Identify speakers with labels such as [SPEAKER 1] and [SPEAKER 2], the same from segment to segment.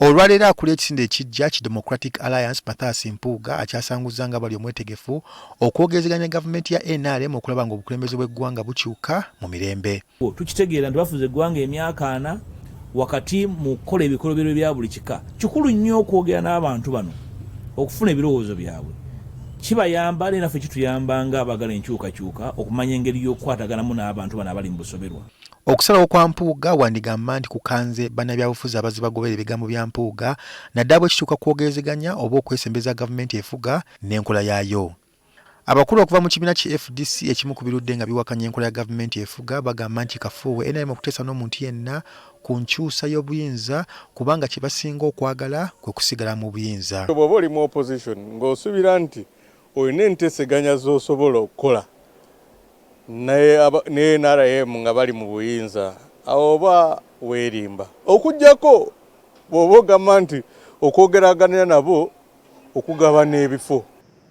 [SPEAKER 1] Olwaleero akulira ekisinde ekijja ki Democatic Alliance Mathisa Mpuuga akyasanguza nga bali omwetegefu okwogerezeganya gavumenti ya NRM okulaba nga obukulembeze bw'eggwanga bukyuka mu mirembe.
[SPEAKER 2] Tukitegeera nti bafuze eggwanga emyaka 4 wakati mu kukola ebikolobero bya buli kika. Kikulu nnyo okwogera n'abantu bano okufuna ebirowoozo byabwe. Kibayamba era naffe kituyamba nga abagala enkyukakyuka okumanya engeri y'okukwataganamu n'abantu bano abali mu busoberwa.
[SPEAKER 1] Okusalawo kwa Mpuuga wandigamba nti kukanze bannabyabufuzi abazi bagoberera ebigambo bya Mpuuga naddala bwe kituuka kwogerezeganya oba okwesembeza gavumenti efuga n'enkola yaayo. Abakulu okuva mu kibiina ki FDC ekimu ku birudde nga biwakanya enkola ya gavumenti efuga bagamba nti kafuuwe NRM okuteesa n'omuntu yenna ku nkyusa y'obuyinza kubanga kye basinga okwagala kwe kusigala mu buyinza.
[SPEAKER 3] Bw'oba oli mu opposition ng'osuubira nti olina enteeseganya z'osobola okukola naye NRM nga bali mu buyinza oba weerimba okuggyako bw'oba ogamba nti okwogeraganya nabo okugabana ebifo.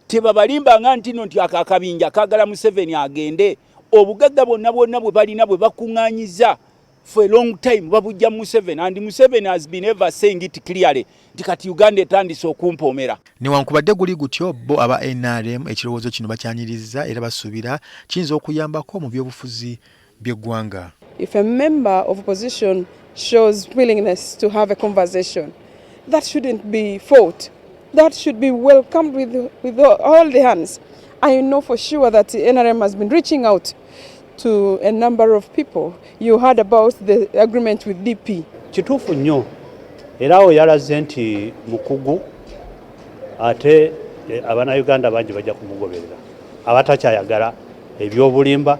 [SPEAKER 4] Tebabalimbanga nti nno nti akakabinja kaagala Museveni agende obugagga bonna bwe balina bwe bakuŋŋaanyiza for a long time babujja Museveni, and Museveni has been ever saying it clearly nti kati Uganda etandise okumpoomera.
[SPEAKER 1] Newankubadde guli gutyo bo aba NRM ekirowoozo kino bakyaniriza era basuubira kiyinza okuyambako mu byobufuzi by'eggwanga.
[SPEAKER 5] If a member of opposition shows willingness to have a conversation, that shouldn't be fought. That should be welcomed with all the hands. I know for sure that NRM has been reaching out to a number of people. You heard about the agreement with DP.
[SPEAKER 6] Kituufu nnyo era awo yalaze nti mukugu ate Abannayuganda bangi bajja kumugoberera abatakyayagala ebyobulimba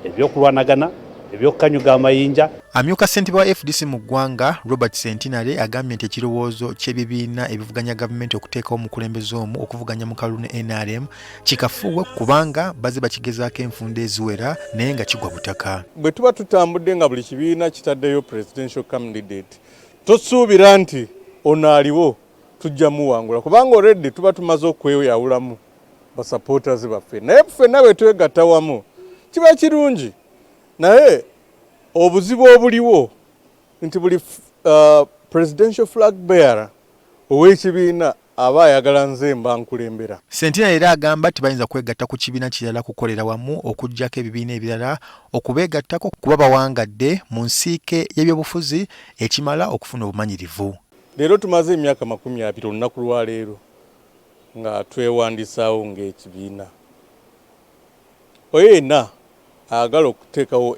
[SPEAKER 6] ebyokulwanagana ebyokukanyuga amayinja.
[SPEAKER 1] Amyuka ssentebe wa FDC mu ggwanga Robert Sentinale agambye nti ekirowoozo ky'ebibiina ebivuganya gavumenti okuteekawo omukulembeze omu okuvuganya mu kalulu ne NRM kikafuuwe kubanga baze bakigezaako enfunda eziwera naye nga kigwa butaka.
[SPEAKER 3] Bwe tuba tutambudde nga buli kibiina kitaddeyo presidential candidate tosuubira nti ono aliwo tujja muwangula kubanga already tuba tumaze okweyawulamu basupporters baffe naye ffenna bwe twegatta wamu kiba kirungi. Naye obuzibu obuliwo nti buli presidential flag bearer ow'ekibiina aba ayagala nze mba nkulembera.
[SPEAKER 1] Sentinale era agamba tibayinza kwegatta ku kibiina kirala kukolera wamu okuggyako ebibiina ebirala okubeegattako kuba bawangadde mu nsiike y'ebyobufuzi ekimala okufuna obumanyirivu.
[SPEAKER 3] Leero tumaze emyaka 20 olunaku lwa leero nga twewandisaawo ng'ekibiina. Oyena agala okuteekawo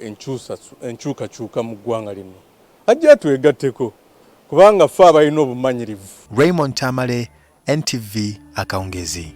[SPEAKER 3] enkyukakyuka mu ggwanga lino ajja twegatteko kubanga ffe abalina obumanyirivu.
[SPEAKER 1] Raymond Tamale, NTV Akawungeezi.